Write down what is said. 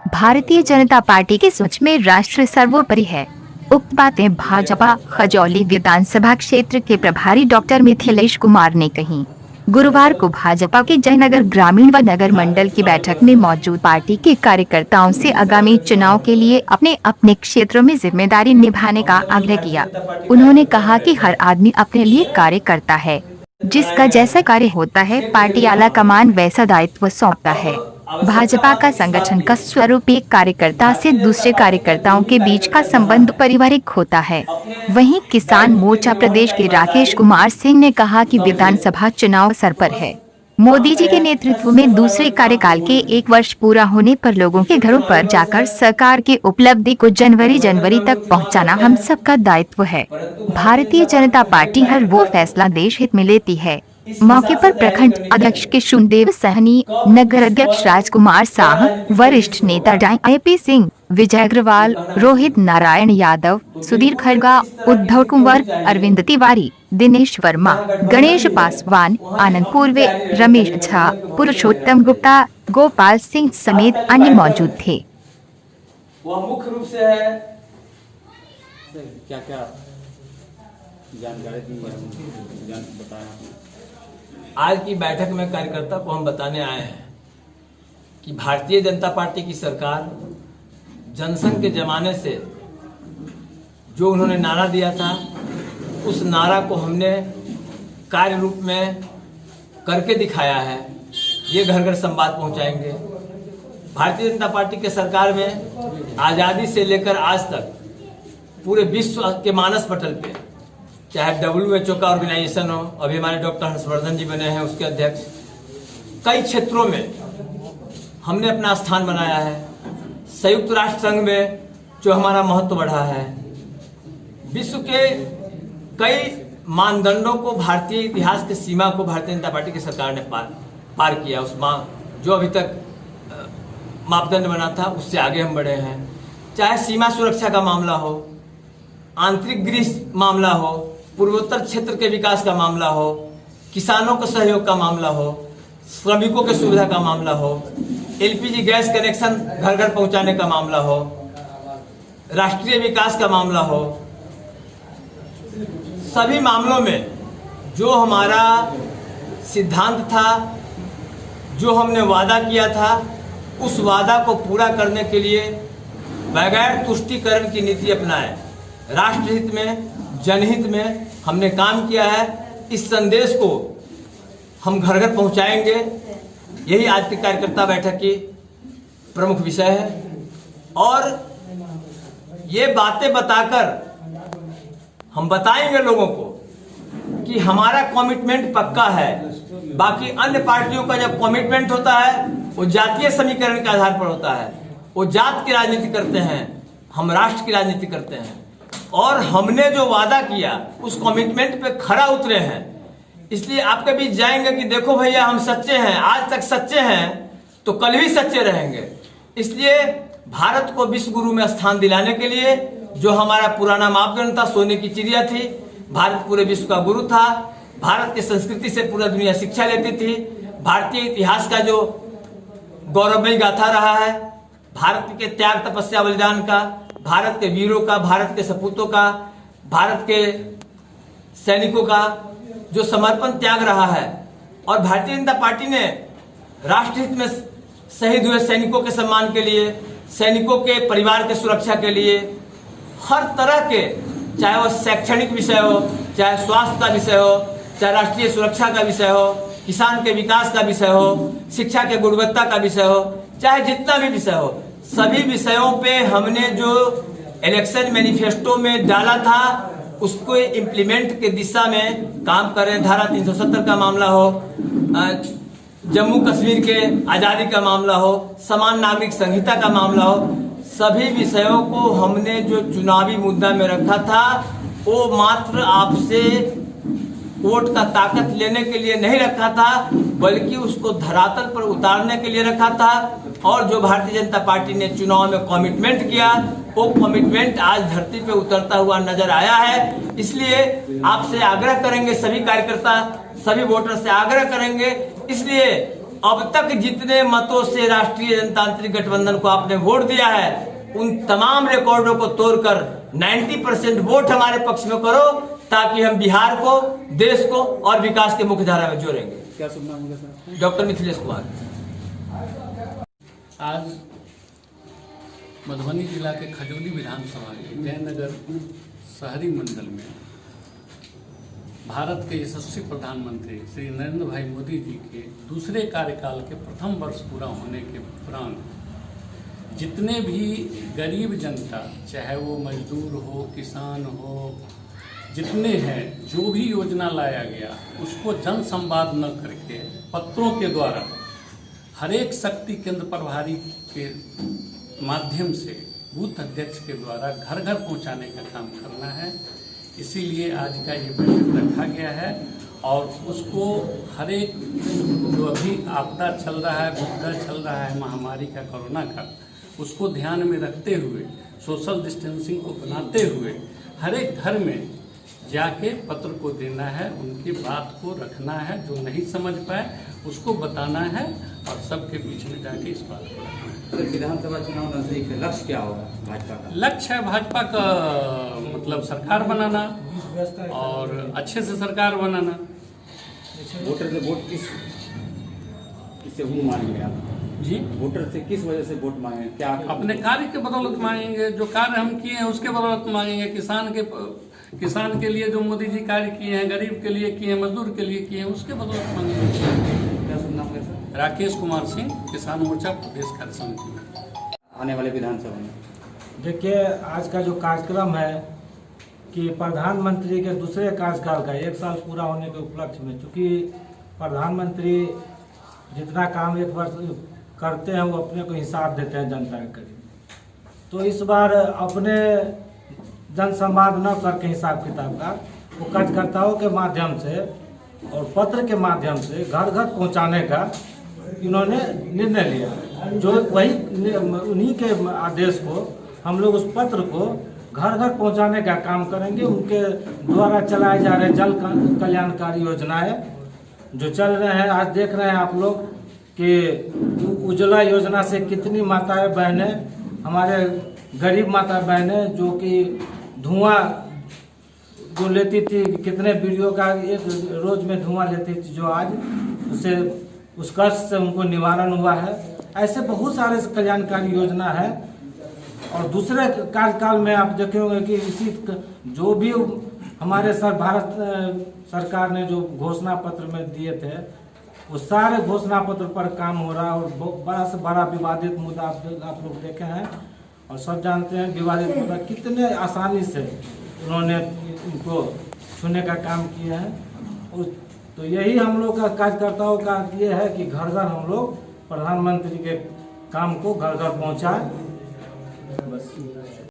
Bharatiya Janata party की सोच में राष्ट्र सर्वोपरि है। उक्त बातें भाजपा खजौली विधानसभा क्षेत्र के प्रभारी डॉक्टर मिथिलेश कुमार ने कही। गुरुवार को भाजपा के जयनगर ग्रामीण व नगर मंडल की बैठक में मौजूद पार्टी के कार्यकर्ताओं से आगामी चुनाव के लिए अपने अपने क्षेत्रों में जिम्मेदारी निभाने का आग्रह किया। उन्होंने कहा कि हर आदमी अपने लिए कार्य करता है, जिसका जैसा कार्य होता है पार्टी आला कमान वैसा दायित्व सौंपता है। भाजपा का संगठन का स्वरूप एक कार्यकर्ता से दूसरे कार्यकर्ताओं के बीच का संबंध पारिवारिक होता है। वहीं किसान मोर्चा प्रदेश के राकेश कुमार सिंह ने कहा कि विधानसभा चुनाव सर पर है। मोदी जी के नेतृत्व में दूसरे कार्यकाल के 1 वर्ष पूरा होने पर लोगों के घरों पर जाकर सरकार की उपलब्धि को जनवरी तक पहुंचाना हम सबका दायित्व है। भारतीय जनता पार्टी हर वो फैसला देश हित में लेती है। मौके पर प्रखंड अध्यक्ष किशुनदेव सहनी, नगर अध्यक्ष राजकुमार साह, वरिष्ठ नेता डॉ. सिंह, विजय अग्रवाल, रोहित नारायण यादव, सुधीर खरगा, उद्धव कुंवर, अरविंद तिवारी, दिनेश वर्मा, गणेश पासवान, आनंद पूर्वे, रमेश झा, पुरुषोत्तम गुप्ता, गोपाल सिंह समेत अन्य मौजूद थे। वह मुख्य रूप से है क्या क्या जानकारी दी बताया। आज की बैठक में कार्यकर्ता को हम बताने आए हैं कि भारतीय जनता पार्टी की सरकार जनसंघ के जमाने से जो उन्होंने नारा दिया था उस नारा को हमने कार्य रूप में करके दिखाया है। ये घर घर संवाद पहुंचाएंगे। भारतीय जनता पार्टी के सरकार में आज़ादी से लेकर आज तक पूरे विश्व के मानस पटल पे, चाहे WHO का ऑर्गेनाइजेशन हो, अभी हमारे डॉक्टर हर्षवर्धन जी बने हैं उसके अध्यक्ष, कई क्षेत्रों में हमने अपना स्थान बनाया है। संयुक्त राष्ट्र संघ में जो हमारा महत्व बढ़ा है, विश्व के कई मानदंडों को, भारतीय इतिहास की सीमा को भारतीय जनता पार्टी की सरकार ने पार किया। उस जो अभी तक मापदंड बना था उससे आगे हम बढ़े हैं। चाहे सीमा सुरक्षा का मामला हो, आंतरिक गृह मामला हो, पूर्वोत्तर क्षेत्र के विकास का मामला हो, किसानों के सहयोग का मामला हो, श्रमिकों के सुविधा का मामला हो, LPG गैस कनेक्शन घर घर पहुंचाने का मामला हो, राष्ट्रीय विकास का मामला हो, सभी मामलों में जो हमारा सिद्धांत था, जो हमने वादा किया था, उस वादा को पूरा करने के लिए बगैर तुष्टीकरण की नीति अपनाए, राष्ट्रहित में, जनहित में हमने काम किया है। इस संदेश को हम घर घर पहुंचाएंगे। यही आज की कार्यकर्ता बैठक की प्रमुख विषय है। और ये बातें बताकर हम बताएंगे लोगों को कि हमारा कमिटमेंट पक्का है। बाकी अन्य पार्टियों का जब कमिटमेंट होता है वो जातीय समीकरण के आधार पर होता है। वो जात की राजनीति करते हैं, हम राष्ट्र की राजनीति करते हैं। और हमने जो वादा किया उस कमिटमेंट पे खरा उतरे हैं। इसलिए आपके बीच जाएंगे कि देखो भैया हम सच्चे हैं, आज तक सच्चे हैं तो कल भी सच्चे रहेंगे। इसलिए भारत को विश्व गुरु में स्थान दिलाने के लिए जो हमारा पुराना मापदंड था, सोने की चिड़िया थी, भारत पूरे विश्व का गुरु था, भारत की संस्कृति से पूरा दुनिया शिक्षा लेती थी, भारतीय इतिहास का जो गौरवमयी गाथा रहा है, भारत के त्याग तपस्या बलिदान का, भारत के वीरों का, भारत के सपूतों का, भारत के सैनिकों का जो समर्पण त्याग रहा है। और भारतीय जनता पार्टी ने राष्ट्रहित में शहीद हुए सैनिकों के सम्मान के लिए, सैनिकों के परिवार के सुरक्षा के लिए हर तरह के, चाहे वो शैक्षणिक विषय हो, चाहे स्वास्थ्य का विषय हो, चाहे राष्ट्रीय सुरक्षा का विषय हो, किसान के विकास का विषय हो, शिक्षा के गुणवत्ता का विषय हो, चाहे जितना भी विषय हो, सभी विषयों पे हमने जो इलेक्शन मैनिफेस्टो में डाला था उसको इम्प्लीमेंट के दिशा में काम कर रहे हैं। धारा 370 का मामला हो, जम्मू कश्मीर के आज़ादी का मामला हो, समान नागरिक संहिता का मामला हो, सभी विषयों को हमने जो चुनावी मुद्दा में रखा था वो मात्र आपसे वोट का ताकत लेने के लिए नहीं रखा था, बल्कि उसको धरातल पर उतारने के लिए रखा था। और जो भारतीय जनता पार्टी ने चुनाव में कमिटमेंट किया वो कमिटमेंट आज धरती पे उतरता हुआ नजर आया है। इसलिए आपसे आग्रह करेंगे, सभी कार्यकर्ता, सभी वोटर से आग्रह करेंगे इसलिए अब तक जितने मतों से राष्ट्रीय जनतांत्रिक गठबंधन को आपने वोट दिया है, उन तमाम रिकॉर्डों को तोड़कर 90% वोट हमारे पक्ष में करो, ताकि हम बिहार को, देश को और विकास के मुख्य धारा में जोड़ेंगे। क्या शुभ नाम होगा सर? डॉक्टर मिथिलेश कुमार। आज मधुबनी जिला के खजौली विधानसभा के जयनगर शहरी मंडल में भारत के यशस्वी प्रधानमंत्री श्री नरेंद्र भाई मोदी जी के दूसरे कार्यकाल के प्रथम वर्ष पूरा होने के उपरांत जितने भी गरीब जनता, चाहे वो मजदूर हो, किसान हो, जितने हैं, जो भी योजना लाया गया उसको जन संवाद न करके पत्रों के द्वारा हर एक शक्ति केंद्र प्रभारी के माध्यम से बूथ अध्यक्ष के द्वारा घर घर पहुंचाने का काम करना है। इसीलिए आज का ये बैठक रखा गया है और उसको हर एक जो अभी आपदा चल रहा है, मुद्दा चल रहा है महामारी का, कोरोना का, उसको ध्यान में रखते हुए, सोशल डिस्टेंसिंग को बनाते हुए हर एक घर में जाके पत्र को देना है, उनकी बात को रखना है, जो नहीं समझ पाए उसको बताना है और सबके बीच में जाके इस बात को रखना है। सर, विधानसभा चुनाव नजदीक है, लक्ष्य क्या होगा भाजपा का? लक्ष्य है भाजपा का मतलब सरकार बनाना और अच्छे से सरकार बनाना। वोटर से वोट किससे वोट मांगेंगे आप? जी, वोटर से किस वजह से वोट मांगेंगे? क्या अपने कार्य के बदौलत मांगेंगे, जो कार्य हम किए हैं उसके बदौलत मांगेंगे। किसान के लिए जो मोदी जी कार्य किए हैं, गरीब के लिए किए हैं, मजदूर के लिए किए हैं, उसके बदौलत मांगेंगे। क्या शुभ नाम है सर? राकेश कुमार सिंह, किसान मोर्चा प्रदेश कार्य समिति में। आने वाले विधानसभा में देखिए, आज का जो कार्यक्रम है कि प्रधानमंत्री के दूसरे कार्यकाल का 1 साल पूरा होने के उपलक्ष्य में, चूँकि प्रधानमंत्री जितना काम एक वर्ष करते हैं वो अपने को हिसाब देते हैं जनता के करीब, तो इस बार अपने जन संवाद न करके हिसाब किताब का वो कार्यकर्ताओं के माध्यम से और पत्र के माध्यम से घर घर पहुंचाने का इन्होंने निर्णय लिया। जो वही उन्हीं के आदेश को हम लोग उस पत्र को घर घर पहुंचाने का काम करेंगे। उनके द्वारा चलाए जा रहे जल कल्याणकारी योजनाएं जो चल रहे हैं, आज देख रहे हैं आप लोग कि उज्ज्वला योजना से कितनी माताएं बहनें, हमारे गरीब माता बहनें जो कि धुआं जो लेती थी, कितने वीडियो का एक रोज में धुआं लेती थी, जो आज उसे उस कष्ट से उनको निवारण हुआ है। ऐसे बहुत सारे कल्याणकारी योजना है। और दूसरे कार्यकाल में आप देखे होंगे कि इसी जो भी हमारे भारत सरकार ने जो घोषणा पत्र में दिए थे, वो सारे घोषणा पत्र पर काम हो रहा है। और बड़ा से बड़ा विवादित मुद्दा आप लोग देखे हैं और सब जानते हैं विवादित मुद्दा कितने आसानी से उन्होंने इनको छूने का काम किया है। तो यही हम लोग का कार्यकर्ताओं का ये है कि घर घर हम लोग प्रधानमंत्री के काम को घर घर पहुँचाएं। बस।